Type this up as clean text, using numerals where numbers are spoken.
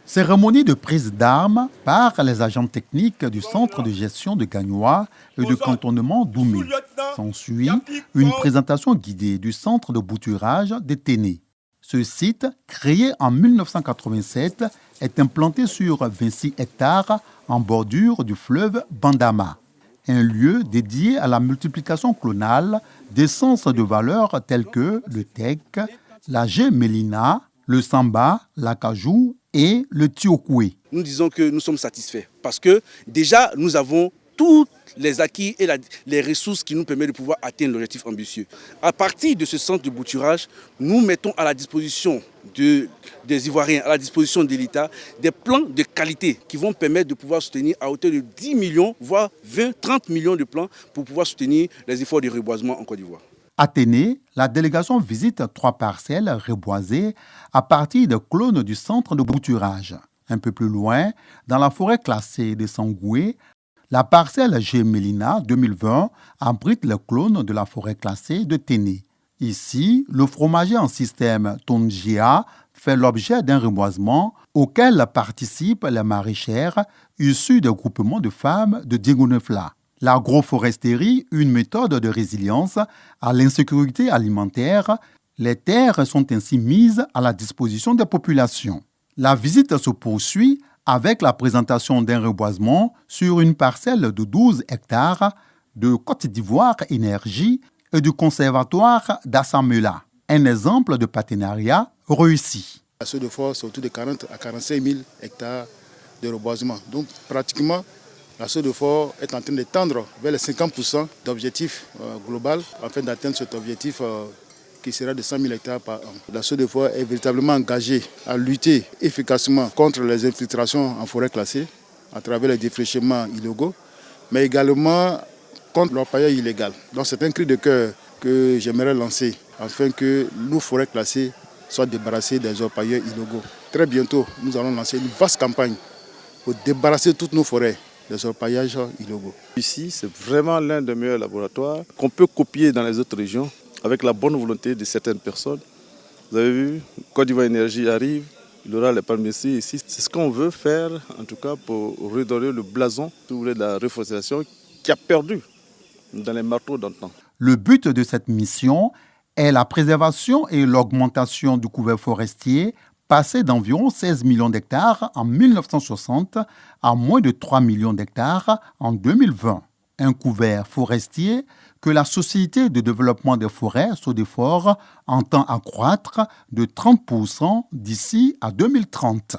Cérémonie de prise d'armes par les agents techniques du centre de gestion de Gagnois et de cantonnement d'Oumé. S'ensuit une présentation guidée du centre de bouturage de Téné. Ce site, créé en 1987, est implanté sur 26 hectares en bordure du fleuve Bandama. Un lieu dédié à la multiplication clonale d'essences de valeurs telles que le teck, la gémélina, le samba, l'acajou et le tiokoué. Nous disons que nous sommes satisfaits parce que déjà nous avons tous les acquis et les ressources qui nous permettent de pouvoir atteindre l'objectif ambitieux. À partir de ce centre de bouturage, nous mettons à la disposition des Ivoiriens, à la disposition de l'État, des plans de qualité qui vont permettre de pouvoir soutenir à hauteur de 10 millions, voire 20, 30 millions de plans pour pouvoir soutenir les efforts de reboisement en Côte d'Ivoire. À Téné, la délégation visite 3 parcelles reboisées à partir de clones du centre de bouturage. Un peu plus loin, dans la forêt classée de Sangoué, la parcelle Gémélina 2020 abrite le clone de la forêt classée de Téné. Ici, le fromager en système Tongia fait l'objet d'un reboisement auquel participent les maraîchères issues des groupements de femmes de Diegonefla. L'agroforesterie, une méthode de résilience à l'insécurité alimentaire, les terres sont ainsi mises à la disposition des populations. La visite se poursuit avec la présentation d'un reboisement sur une parcelle de 12 hectares de Côte d'Ivoire Énergie et du conservatoire d'Assamela. Un exemple de partenariat réussi. La Côte d'Ivoire, c'est autour de 40 à 45 000 hectares de reboisement. Donc pratiquement, la Côte d'Ivoire est en train de tendre vers les 50% d'objectif global afin d'atteindre cet objectif qui sera de 100 000 hectares par an. La Côte d'Ivoire est véritablement engagée à lutter efficacement contre les infiltrations en forêt classée à travers les défrichements illégaux, mais également contre l'orpaillage illégal. Donc c'est un cri de cœur que j'aimerais lancer afin que nos forêts classées soient débarrassées des orpailleurs illégaux. Très bientôt, nous allons lancer une vaste campagne pour débarrasser toutes nos forêts des orpaillages illégaux. Ici, c'est vraiment l'un des meilleurs laboratoires qu'on peut copier dans les autres régions avec la bonne volonté de certaines personnes. Vous avez vu, Côte d'Ivoire Énergie arrive, il aura les palmiers ici. C'est ce qu'on veut faire, en tout cas, pour redorer le blason de la reforestation qui a perdu dans les marteaux d'antan. Le but de cette mission est la préservation et l'augmentation du couvert forestier passé d'environ 16 millions d'hectares en 1960 à moins de 3 millions d'hectares en 2020. Un couvert forestier que la Société de développement des forêts, SODEFOR, entend accroître de 30% d'ici à 2030.